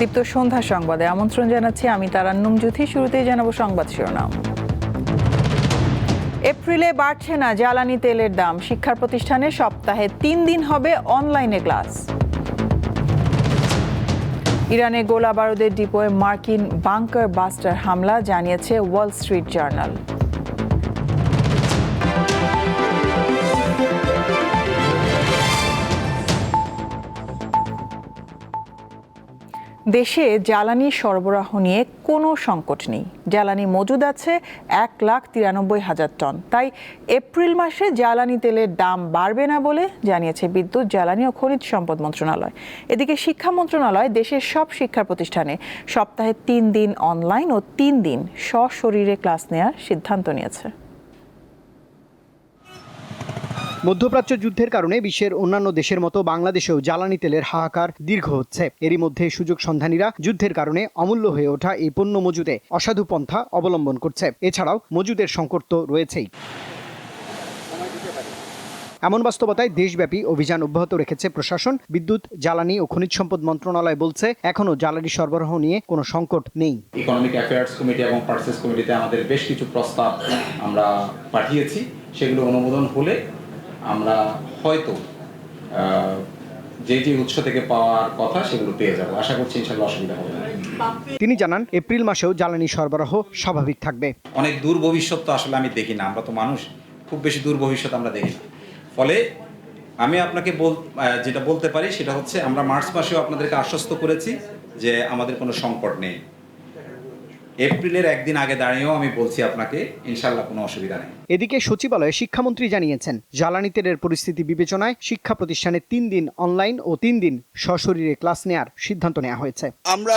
দীপ্ত সন্ধ্যা সংবাদে আমন্ত্রণ জানাচ্ছি আমি তারান্নুম জ্যোতি। শুরুতেই জানাবো সংবাদ শিরোনাম। এপ্রিলে বাড়ছে না জ্বালানি তেলের দাম। শিক্ষা প্রতিষ্ঠানে সপ্তাহে 3 দিন হবে অনলাইনে ক্লাস। ইরানে গোলা বারুদের ডিপোয় মার্কিন বাংকার বাস্টার হামলা, জানিয়েছে ওয়াল স্ট্রিট জার্নাল। দেশে জ্বালানি সরবরাহ নিয়ে কোনো সংকট নেই। জ্বালানি মজুদ আছে 1,93,000 টন। তাই এপ্রিল মাসে জ্বালানি তেলের দাম বাড়বে না বলে জানিয়েছে বিদ্যুৎ, জ্বালানি ও খনিজ সম্পদ মন্ত্রণালয়। এদিকে শিক্ষা মন্ত্রণালয় দেশের সব শিক্ষা প্রতিষ্ঠানে সপ্তাহে 3 দিন অনলাইন ও 3 দিন সশরীরে ক্লাস নেওয়ার সিদ্ধান্ত নিয়েছে। মধ্যপ্রাচ্য যুদ্ধের কারণে বিশ্বের অন্যান্য দেশের মতো বাংলাদেশেও জ্বালানি তেলের হাহাকার দীর্ঘ হচ্ছে। এরই মধ্যে সুযোগ সন্ধানীরা যুদ্ধের কারণে অমূল্য হয়ে ওঠা এই পণ্য মজুদে অসাধু পন্থা অবলম্বন করছে। এছাড়াও মজুদের সংকট তো রয়েছেই। এমন বাস্তবতায় দেশব্যাপী অভিযান অব্যাহত রেখেছে প্রশাসন। বিদ্যুৎ, জ্বালানি ও খনিজ সম্পদ মন্ত্রণালয় বলছে, এখনো জ্বালানি সরবরাহ নিয়ে কোনো সংকট নেই। ইকোনমিক অ্যাফেয়ার্স কমিটি এবং পারচেজ কমিটিতে আমাদের বেশ কিছু প্রস্তাব আমরা পাঠিয়েছি। সেগুলো অনুমোদন হলে আমরা হয়তো যে উৎস থেকে পাওয়ার কথা সেগুলো পেয়ে যাব। আশা করছি ইনশাআল্লাহ অসুবিধা হবে না। তিনি জানান, এপ্রিল মাসেও জ্বালানি সরবরাহ স্বাভাবিক থাকবে। অনেক দূর ভবিষ্যৎ তো আসলে আমি দেখি না, আমরা তো মানুষ, খুব বেশি দূর ভবিষ্যৎ আমরা দেখি না। ফলে আমি আপনাকে যেটা বলতে পারি সেটা হচ্ছে, আমরা মার্চ মাসেও আপনাদেরকে আশ্বস্ত করেছি যে আমাদের কোনো সংকট নেই। এপ্রিলের একদিন আগে দাঁড়িয়েও আমি বলছি আপনাকে, ইনশাআল্লাহ কোনো অসুবিধা নেই। এদিকে সচিবালয়ে শিক্ষামন্ত্রী জানিয়েছেন, জ্বালানি তেলের পরিস্থিতি বিবেচনায় শিক্ষা প্রতিষ্ঠানে 3 দিন অনলাইন ও 3 দিন সশরীরে ক্লাস নেওয়ার সিদ্ধান্ত নেওয়া হয়েছে। আমরা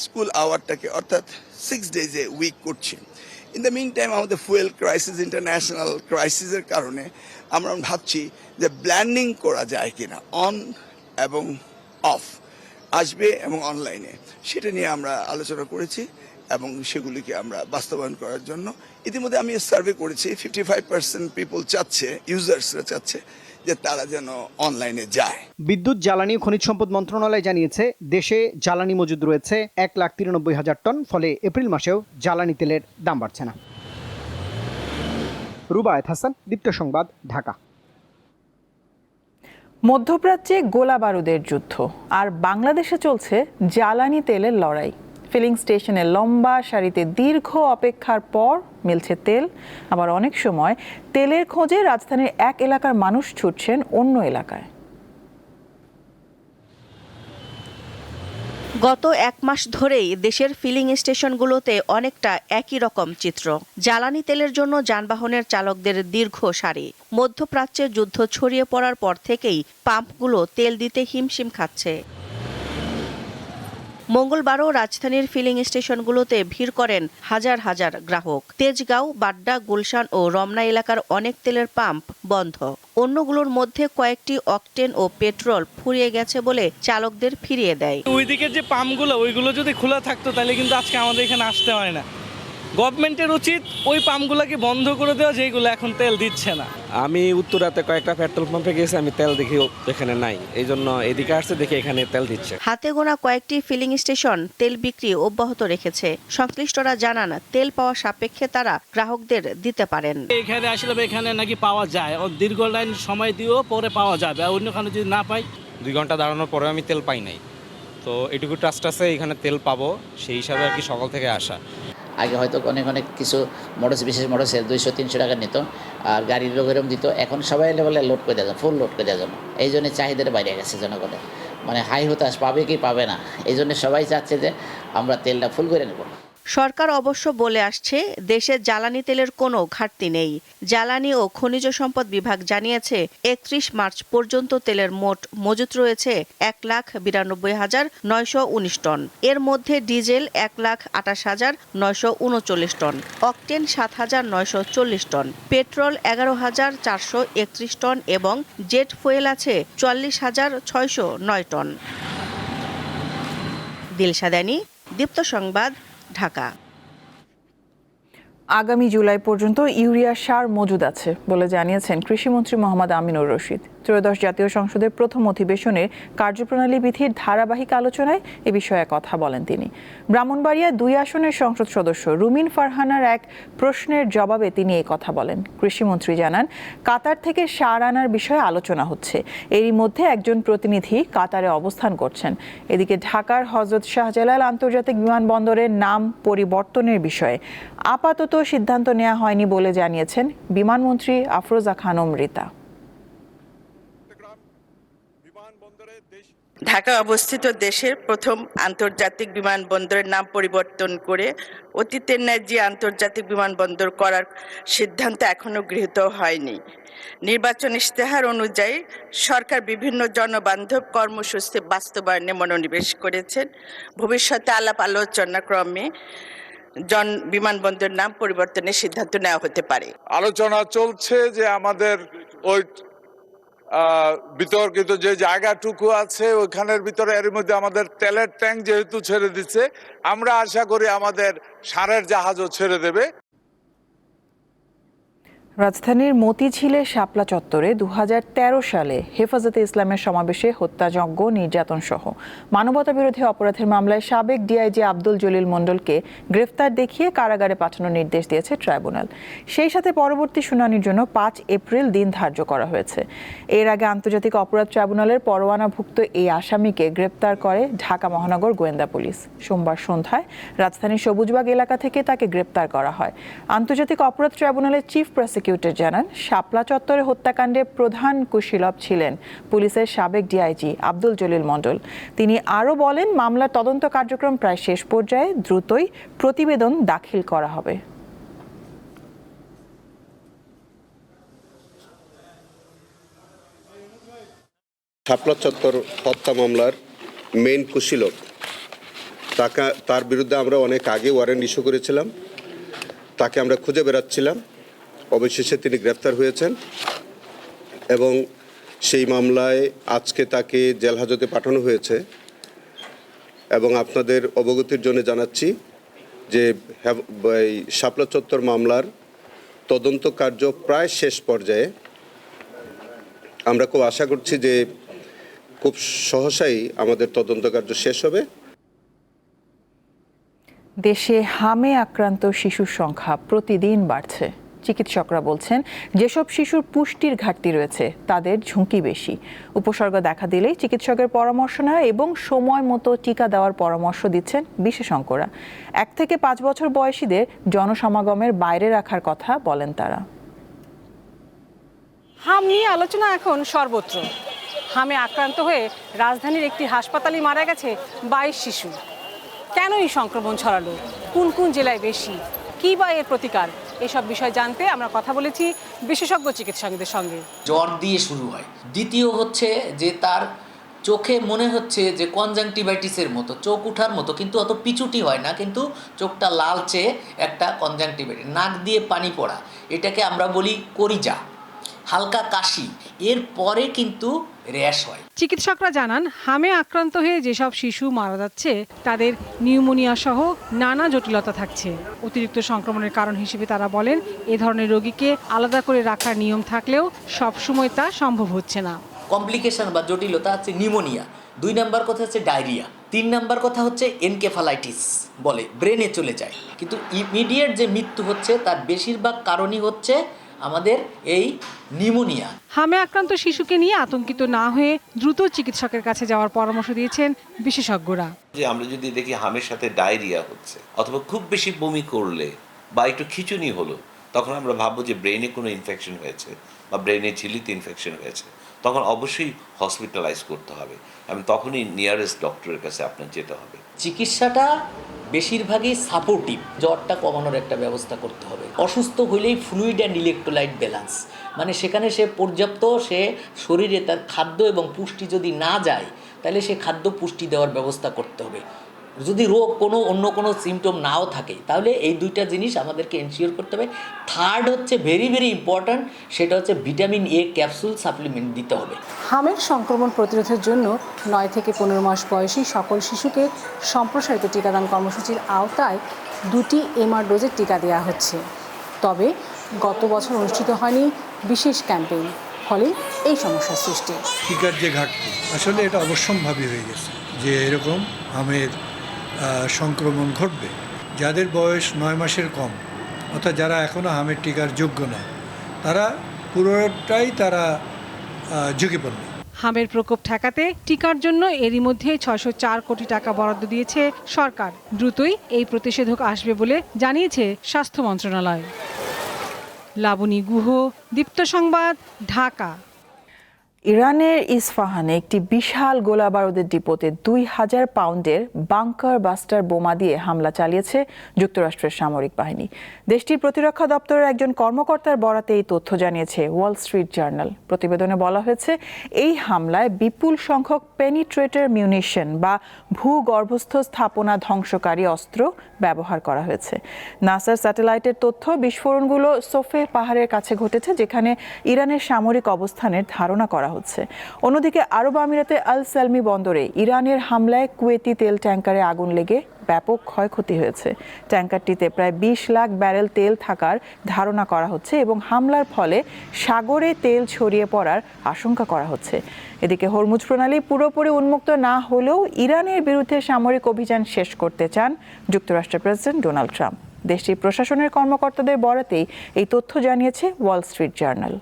স্কুল আওয়ারটাকে অর্থাৎ 6 ডেজে উইক করছি। ইন দ্য মিন টাইম আমাদের ফুয়েল ক্রাইসিস, ইন্টারন্যাশনাল ক্রাইসিসের কারণে আমরা ভাবছি যে ব্ল্যান্ডিং করা যায় কিনা, অন এবং অফ আসবে এবং অনলাইনে, সেটা নিয়ে আমরা আলোচনা করেছি এবং সেগুলিকে আমরা বাস্তবায়ন করার জন্য ইতিমধ্যে আমি সার্ভে করেছি। 55% পিপল চাচ্ছে, ইউজার্সরা চাচ্ছে যে তারা যেন অনলাইনে যায়। বিদ্যুৎ, জ্বালানি ও খনিজ সম্পদ মন্ত্রণালয় জানিয়েছে, দেশে জ্বালানি মজুদ রয়েছে 1,93,000 টন। ফলে এপ্রিল মাসেও জ্বালানি তেলের দাম বাড়ছে না। রুবায়েত হাসান, দীপ্ত সংবাদ, ঢাকা। মধ্যপ্রাচ্যে গোলা বারুদের যুদ্ধ আর বাংলাদেশে চলছে জ্বালানি তেলের লড়াই। ফিলিং স্টেশনে লম্বা সারিতে দীর্ঘ অপেক্ষার পর মিলছে তেল। আবার অনেক সময় তেলের খোঁজে রাজধানীর এক এলাকার মানুষ ছুটছেন অন্য এলাকায়। গত 1 মাস ধরেই দেশের ফিলিং স্টেশনগুলোতে অনেকটা একই রকম চিত্র। জ্বালানি তেলের জন্য যানবাহনের চালকদের দীর্ঘ সারি। মধ্যপ্রাচ্যে যুদ্ধ ছড়িয়ে পড়ার পর থেকেই পাম্পগুলো তেল দিতে হিমশিম খাচ্ছে। মঙ্গলবারও রাজধানীর ফিলিং স্টেশনগুলোতে ভিড় করেন হাজার হাজার গ্রাহক। তেজগাঁও, বাড্ডা, গুলশান ও রমনা এলাকার অনেক তেলের পাম্প বন্ধ। অন্যগুলোর মধ্যে কয়েকটি অকটেন ও পেট্রোল ফুরিয়ে গেছে বলে চালকদের ফিরিয়ে দেয়। ওইদিকে যে পাম্পগুলো, ওইগুলো যদি খোলা থাকতো তাহলে কিন্তু আজকে আমাদের এখানে আসতে হয় না। গভর্নমেন্টের উচিত ওই পাম্পগুলোকে বন্ধ করে দেওয়া, যেগুলো এখন তেল দিচ্ছে না। আমি উত্তরাতে কয়েকটা পেট্রোল পাম্পে গেছি, আমি তেল দেখি এখানে নাই, এই জন্য এদিকে আসছে, দেখি এখানে তেল দিচ্ছে। হাতে গোনা কয়েকটি ফিলিং স্টেশন তেল বিক্রি অব্যাহত রেখেছে। সংশ্লিষ্টরা জানান, তেল পাওয়া সাপেক্ষে তারা গ্রাহকদের দিতে পারেন। এখানে আসলে এখানে নাকি পাওয়া যায়, ও দীর্ঘ লাইন সময় দিয়েও পরে পাওয়া যাবে, আর অন্যখানে যদি না পাই। 2 ঘন্টা দাঁড়ানোর পরে আমি তেল পাই নাই, তো এটুকু ট্রাস্ট আছে এখানে তেল পাবো, সেই হিসাবে আর কি সকাল থেকে আসা। আগে হয়তো অনেক কিছু মোটরস, বিশেষ মোটরসে 200-300 টাকা নিত, আর গাড়ির এরকম দিত। এখন সবাই লেভেলে লোড করে দেওয়া যায়, ফুল লোড করে দেওয়ার জন্য। এই জন্য চাহিদার বাইরে গেছে জনগণের, মানে হাই হতাশ, পাবে কি পাবে না। এই জন্য সবাই চাচ্ছে যে আমরা তেলটা ফুল করে নেব। সরকার অবশ্য বলে আসছে, দেশে জ্বালানি তেলের কোনো ঘাটতি নেই। জ্বালানি ও খনিজ সম্পদ বিভাগ জানিয়েছে, 31 মার্চ পর্যন্ত তেলের মোট মজুত রয়েছে 1,92,919 টন। এর মধ্যে diesel 1,28,939 ton, octane 7,940 ton, petrol 11,431 ton এবং জেট ফুয়েল আছে 44,609 টন। দিলশাদানি, দীপ্ত সংবাদ, ঢাকা। আগামী জুলাই পর্যন্ত ইউরিয়া সার মজুদ আছে বলে জানিয়েছেন কৃষিমন্ত্রী মোহাম্মদ আমিনুর রশিদ। ত্রয়োদশ জাতীয় সংসদের প্রথম অধিবেশনের কার্যপ্রণালী বিধির ধারাবাহিক আলোচনায় এ বিষয়ে কথা বলেন তিনি। ব্রাহ্মণবাড়িয়া 2 আসনের সংসদ সদস্য রুমিন ফারহানার এক প্রশ্নের জবাবে তিনি এই কথা বলেন। কৃষিমন্ত্রী জানান, কাতার থেকে সার আনার বিষয়ে আলোচনা হচ্ছে। এরই মধ্যে একজন প্রতিনিধি কাতারে অবস্থান করছেন। এদিকে ঢাকার হযরত শাহজালাল আন্তর্জাতিক বিমানবন্দরের নাম পরিবর্তনের বিষয়ে আপাতত সিদ্ধান্ত নেওয়া হয়নি বলে জানিয়েছেন বিমানমন্ত্রী আফরোজা খানম রিতা। ঢাকা অবস্থিত দেশের প্রথম আন্তর্জাতিক বিমানবন্দরের নাম পরিবর্তন করে অতীতের ন্যায় যে আন্তর্জাতিক বিমানবন্দর করার সিদ্ধান্ত এখনো গৃহীত হয়নি। নির্বাচন ইশতেহার অনুযায়ী সরকার বিভিন্ন জনবান্ধব কর্মসূচি বাস্তবায়নে মনোনিবেশ করেছেন। ভবিষ্যতে আলাপ আলোচনা ক্রমে বিমানবন্দরের নাম পরিবর্তনের সিদ্ধান্ত নেওয়া হতে পারে। আলোচনা চলছে যে আমাদের ওই বিতর্কিত যে জায়গাটুকু আছে ওইখানের ভিতরে এর মধ্যে আমাদের তেলের ট্যাঙ্ক যেহেতু ছেড়ে দিচ্ছে, আমরা আশা করি আমাদের সারের জাহাজও ছেড়ে দেবে। রাজধানীর মতিঝিলের শাপলা চত্বরে 2013 সালে হেফাজতে ইসলামের সমাবেশে হত্যাযজ্ঞ, নির্যাতন সহ মানবতাবিরোধী অপরাধের মামলায় সাবেক ডিআইজি আব্দুল জলিল মণ্ডলকে গ্রেফতার দেখিয়ে কারাগারে পাঠানোর নির্দেশ দিয়েছে ট্রাইব্যুনাল। সেই সাথে পরবর্তী শুনানির জন্য 5 এপ্রিল দিন ধার্য করা হয়েছে। এর আগে আন্তর্জাতিক অপরাধ ট্রাইব্যুনালের পরোয়ানাভুক্ত এই আসামিকে গ্রেফতার করে ঢাকা মহানগর গোয়েন্দা পুলিশ। সোমবার সন্ধ্যায় রাজধানীর সবুজবাগ এলাকা থেকে তাকে গ্রেফতার করা হয়। আন্তর্জাতিক অপরাধ ট্রাইব্যুনালের চিফ প্রসিকিউটর জানান, শাপলা চত্বরে হত্যাকাণ্ডে প্রধান কুশীলব ছিলেন পুলিশের সাবেক ডিআইজি আব্দুল জলিল মণ্ডল। তিনি আরও বলেন, মামলার তদন্ত কার্যক্রম প্রায় শেষ পর্যায়ে, দ্রুতই প্রতিবেদন দাখিল করা হবে। শাপলা চত্বর হত্যা মামলার মেইন কুশীলব, তার বিরুদ্ধে আমরা অনেক আগে ওয়ারেন্ট ইস্যু করেছিলাম। তাকে আমরা খুঁজে বেড়াচ্ছিলাম, অবশেষে তিনি গ্রেফতার হয়েছেন এবং সেই মামলায় আজকে তাকে জেল হাজতে পাঠানো হয়েছে। এবং আপনাদের অবগতির জন্য জানাচ্ছি যে শাপলা চত্বর মামলার তদন্ত কার্য প্রায় শেষ পর্যায়ে। আমরা খুব আশা করছি যে খুব সহসাই আমাদের তদন্ত কার্য শেষ হবে। দেশে হামে আক্রান্ত শিশুর সংখ্যা প্রতিদিন বাড়ছে। চিকিৎসকরা বলছেন, যেসব শিশুর পুষ্টির ঘাটতি রয়েছে তাদের ঝুঁকি বেশি। উপসর্গ দেখা দিলেই চিকিৎসকের পরামর্শ নেওয়া এবং সময় মতো টিকা দেওয়ার পরামর্শ দিচ্ছেন বিশেষজ্ঞরা। 1 থেকে 5 বছর বয়সীদের জনসমাগমের বাইরে রাখার কথা বলেন তারা। হাম নিয়ে আলোচনা এখন সর্বত্র। হামে আক্রান্ত হয়ে রাজধানীর একটি হাসপাতালে মারা গেছে 22 শিশু। কেন এই সংক্রমণ ছড়ালো, কোন কোন জেলায় বেশি, কী বা এর প্রতিকার, এসব বিষয় জানতে আমরা কথা বলেছি বিশেষজ্ঞ চিকিৎসকদের সঙ্গে। জ্বর দিয়ে শুরু হয়, দ্বিতীয় হচ্ছে যে তার চোখে মনে হচ্ছে যে কনজাংটিভাইটিসের মতো, চোখ উঠার মতো, কিন্তু অত পিছুটি হয় না, কিন্তু চোখটা লালচে একটা কনজাংটিভাইটিস। নাক দিয়ে পানি পড়া, এটাকে আমরা বলি করিজা। হালকা কাশি, এর পরে কিন্তু র্যাশ হয়। চিকিৎসকরা জানান, হামে আক্রান্ত হয়ে যেসব শিশু মারা যাচ্ছে তাদের নিউমোনিয়া সহ নানা জটিলতা থাকছে। অতিরিক্ত সংক্রমণের কারণ হিসেবে তারা বলেন, এ ধরনের রোগীকে আলাদা করে রাখার নিয়ম থাকলেও সবসময় তা সম্ভব হচ্ছে না। কমপ্লিকেশন বা জটিলতা হচ্ছে নিউমোনিয়া, 2 নাম্বার কথা হচ্ছে ডায়রিয়া, 3 নাম্বার কথা হচ্ছে এনকেফালাইটিস বলে, ব্রেনে চলে যায়। কিন্তু ইমিডিয়েট যে মৃত্যু হচ্ছে তার বেশিরভাগ কারণই হচ্ছে আমাদের এই নিউমোনিয়া। হামে আক্রান্ত শিশুকে নিয়ে আতঙ্কিত না হয়ে দ্রুত চিকিৎসকের কাছে যাওয়ার পরামর্শ দিয়েছেন বিশেষজ্ঞরা। যে আমরা যদি দেখি হামের সাথে ডায়রিয়া হচ্ছে অথবা খুব বেশি বমি করলে বা একটু খিঁচুনি হলো, তখন আমরা ভাববো যে ব্রেনে কোনো ইনফেকশন হয়েছে বা ব্রেনে ঝিল্লিতে ইনফেকশন হয়েছে, তখন অবশ্যই হসপিটালাইজ করতে হবে এবং তখনই নিয়ারেস্ট ডক্টরের কাছে আপনার যেতে হবে। চিকিৎসাটা বেশিরভাগই সাপোর্টিভ, জ্বরটা কমানোর একটা ব্যবস্থা করতে হবে। অসুস্থ হইলেই ফ্লুইড অ্যান্ড ইলেকট্রোলাইট ব্যালেন্স, মানে সেখানে সে পর্যাপ্ত শরীরে তার খাদ্য এবং পুষ্টি যদি না যায় তাহলে সে খাদ্য পুষ্টি দেওয়ার ব্যবস্থা করতে হবে। যদি রোগ অন্য কোনো সিমটম নাও থাকে তাহলে এই 2টা জিনিস আমাদেরকে এনশিওর করতে হবে। থার্ড হচ্ছে ভেরি ভেরি ইম্পর্ট্যান্ট, সেটা হচ্ছে ভিটামিন এ ক্যাপসুল সাপ্লিমেন্ট দিতে হবে। হামের সংক্রমণ প্রতিরোধের জন্য 9 থেকে 15 মাস বয়সী সকল শিশুকে সম্প্রসারিত টিকাদান কর্মসূচির আওতায় 2টি এমআর ডোজের টিকা দেওয়া হচ্ছে। তবে গত বছর অনুষ্ঠিত হয়নি বিশেষ ক্যাম্পেইন। ফলে এই সমস্যার সৃষ্টি। টিকার যে ঘাটতি, আসলে এটা অবশ্যম্ভাবী হয়ে গেছে যে এরকম হামের সংক্রমণ ঘটবে। যাদের বয়স 9 মাসের কম, অর্থাৎ যারা এখনও হামের টিকার যোগ্য না, তারা পুরোটাই ঝুঁকিপূর্ণ। হামের প্রকোপ ঠেকাতে টিকার জন্য এরই মধ্যে 604 কোটি টাকা বরাদ্দ দিয়েছে সরকার। দ্রুতই এই প্রতিষেধক আসবে বলে জানিয়েছে স্বাস্থ্য মন্ত্রণালয়। লাবণী গুহ, দীপ্ত সংবাদ, ঢাকা। ইরানের ইস্পাহানে একটি বিশাল গোলাবারুদের ডিপোতে 2000 পাউন্ডের বাংকার বাস্টার বোমা দিয়ে হামলা চালিয়েছে যুক্তরাষ্ট্রের সামরিক বাহিনী। দেশটির প্রতিরক্ষা দপ্তরের একজন কর্মকর্তার বরাতে এই তথ্য জানিয়েছে ওয়াল স্ট্রিট জার্নাল। প্রতিবেদনে বলা হয়েছে, এই হামলায় বিপুল সংখ্যক পেনিট্রেটর মিউনিশন বা ভূগর্ভস্থ স্থাপনা ধ্বংসকারী অস্ত্র ব্যবহার করা হয়েছে। নাসার স্যাটেলাইটের তথ্য, বিস্ফোরণগুলো সোফে পাহাড়ের কাছে ঘটেছে, যেখানে ইরানের সামরিক অবস্থানের ধারণা করা হচ্ছে। অন্যদিকে আরব আমিরাতে আল সালমি বন্দরে ইরানের হামলায় কুয়েতি তেল ট্যাঙ্কারে আগুন লেগে ব্যাপক ক্ষয়ক্ষতি হয়েছে। ট্যাঙ্কারটিতে প্রায় 20 লাখ ব্যারেল তেল থাকার ধারণা করা হচ্ছে এবং হামলার ফলে সাগরে তেল ছড়িয়ে পড়ার আশঙ্কা করা হচ্ছে। এদিকে হরমুজ প্রণালী পুরোপুরি উন্মুক্ত না হলেও ইরানের বিরুদ্ধে সামরিক অভিযান শেষ করতে চান যুক্তরাষ্ট্রের প্রেসিডেন্ট ডোনাল্ড ট্রাম্প। দেশটির প্রশাসনের কর্মকর্তাদের বরাতেই এই তথ্য জানিয়েছে ওয়াল স্ট্রিট জার্নাল।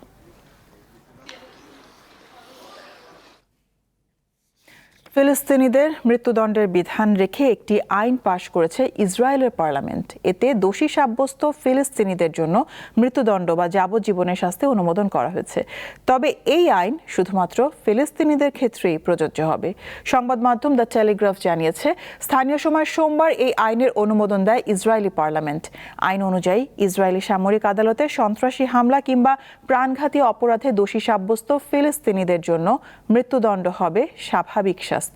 ফিলিস্তিনিদের মৃত্যুদণ্ডের বিধান রেখে একটি আইন পাশ করেছে ইসরায়েলের পার্লামেন্ট। এতে দোষী সাব্যস্ত ফিলিস্তিনিদের জন্য মৃত্যুদণ্ড বা যাবজ্জীবনের শাস্তি অনুমোদন করা হয়েছে। তবে এই আইন শুধুমাত্র ফিলিস্তিনিদের ক্ষেত্রেই প্রযোজ্য হবে। সংবাদ মাধ্যম দ্য টেলিগ্রাফ জানিয়েছে, স্থানীয় সময় সোমবার এই আইনের অনুমোদন দেয় ইসরায়েলি পার্লামেন্ট। আইন অনুযায়ী ইসরায়েলি সামরিক আদালতে সন্ত্রাসী হামলা কিংবা প্রাণঘাতী অপরাধে দোষী সাব্যস্ত ফিলিস্তিনিদের জন্য মৃত্যুদণ্ড হবে স্বাভাবিক শাস্তি।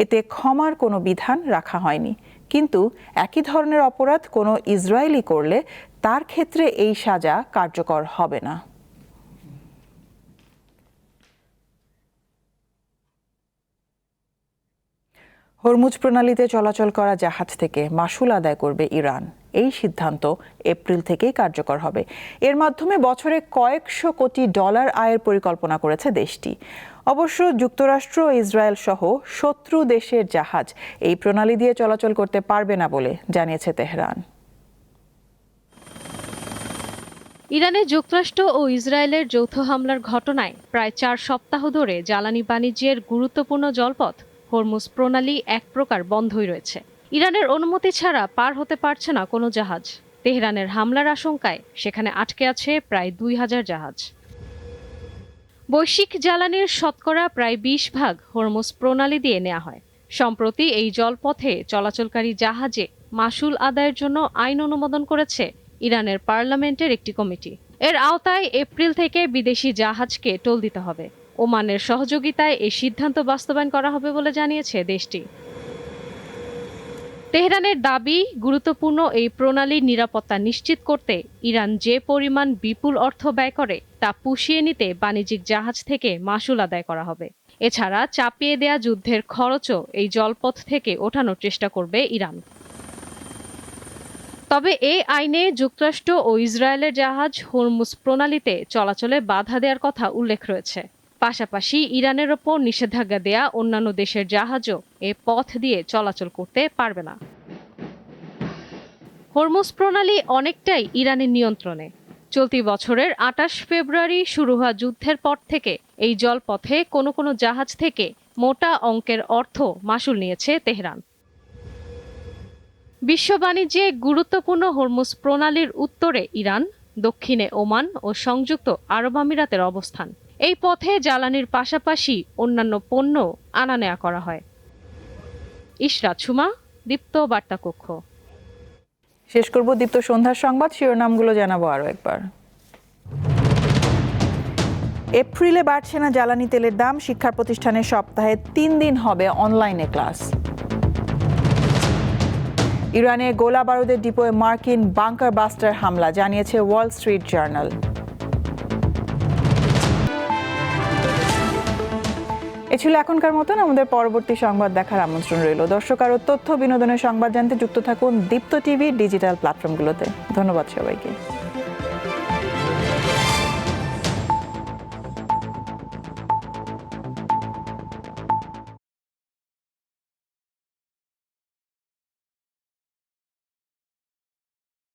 এতে ক্ষমার কোনো বিধান রাখা হয়নি। কিন্তু একই ধরনের অপরাধ কোনো ইসরায়েলি করলে তার ক্ষেত্রে এই সাজা কার্যকর হবে না। হরমুজ প্রণালীতে চলাচল করা জাহাজ থেকে মাশুল আদায় করবে ইরান। এই সিদ্ধান্ত এপ্রিল থেকেই কার্যকর হবে। এর মাধ্যমে বছরে কয়েকশো কোটি ডলার আয়ের পরিকল্পনা করেছে দেশটি। অবশ্য যুক্তরাষ্ট্র ও ইসরায়েল সহ শত্রু দেশের জাহাজ এই প্রণালী দিয়ে চলাচল করতে পারবে না বলে জানিয়েছে তেহরান। ইরানে যুক্তরাষ্ট্র ও ইসরায়েলের যৌথ হামলার ঘটনায় প্রায় 4 সপ্তাহ ধরে জ্বালানি বাণিজ্যের গুরুত্বপূর্ণ জলপথ হরমুজ প্রণালী এক প্রকার বন্ধই রয়েছে। ইরানের অনুমতি ছাড়া পার হতে পারছে না কোনো জাহাজ। তেহরানের হামলার আশঙ্কায় সেখানে আটকে আছে প্রায় 2000 জাহাজ। বৈশ্বিক জ্বালানির শতকরা প্রায় 20% হরমুজ প্রণালী দিয়ে নেওয়া হয়। সম্প্রতি এই জলপথে চলাচলকারী জাহাজে মাশুল আদায়ের জন্য আইন অনুমোদন করেছে ইরানের পার্লামেন্টের একটি কমিটি। এর আওতায় এপ্রিল থেকে বিদেশি জাহাজকে টোল দিতে হবে। ওমানের সহযোগিতায় এই সিদ্ধান্ত বাস্তবায়ন করা হবে বলে জানিয়েছে দেশটি। তেহরানের দাবি, গুরুত্বপূর্ণ এই প্রণালীর নিরাপত্তা নিশ্চিত করতে ইরান যে পরিমাণ বিপুল অর্থ ব্যয় করে তা পুষিয়ে নিতে বাণিজ্যিক জাহাজ থেকে মাশুল আদায় করা হবে। এছাড়া চাপিয়ে দেয়া যুদ্ধের খরচও এই জলপথ থেকে ওঠানোর চেষ্টা করবে ইরান। তবে এই আইনে যুক্তরাষ্ট্র ও ইসরায়েলের জাহাজ হরমুজ প্রণালীতে চলাচলে বাধা দেওয়ার কথা উল্লেখ রয়েছে। পাশাপাশি ইরানের ওপর নিষেধাজ্ঞা দেয়া অন্যান্য দেশের জাহাজও এ পথ দিয়ে চলাচল করতে পারবে না। হরমুজ প্রণালী অনেকটাই ইরানের নিয়ন্ত্রণে। চলতি বছরের 28 ফেব্রুয়ারি শুরু হওয়া যুদ্ধের পর থেকে এই জলপথে কোনো কোনো জাহাজ থেকে মোটা অঙ্কের অর্থ মাশুল নিয়েছে তেহরান। বিশ্ব বাণিজ্যে গুরুত্বপূর্ণ হরমুজ প্রণালীর উত্তরে ইরান, দক্ষিণে ওমান ও সংযুক্ত আরব আমিরাতের অবস্থান। এই পথে জ্বালানির পাশাপাশি অন্যান্য পণ্য আনা নেওয়া করা হয়। ইশরাত সুমা, দীপ্ত বার্তা কক্ষ। শেষ করব দীপ্ত সন্ধ্যার সংবাদ, শিরোনামগুলো জানাবো আরো একবার। এপ্রিলে বাড়ছে না জ্বালানি তেলের দাম, শিক্ষা প্রতিষ্ঠানে সপ্তাহে 3 দিন হবে অনলাইনে ক্লাস। ইরানে গোলা বারুদের ডিপোয়ে মার্কিন বাংকার বাস্টার হামলা, জানিয়েছে ওয়াল স্ট্রিট জার্নাল। এ ছিল এখনকার মতন। আমাদের পরবর্তী সংবাদ দেখার আমন্ত্রণ রইল। দর্শক, আরও তথ্য বিনোদনের সংবাদ জানতে যুক্ত থাকুন দীপ্ত টিভি ডিজিটাল প্ল্যাটফর্মগুলোতে। ধন্যবাদ সবাইকে।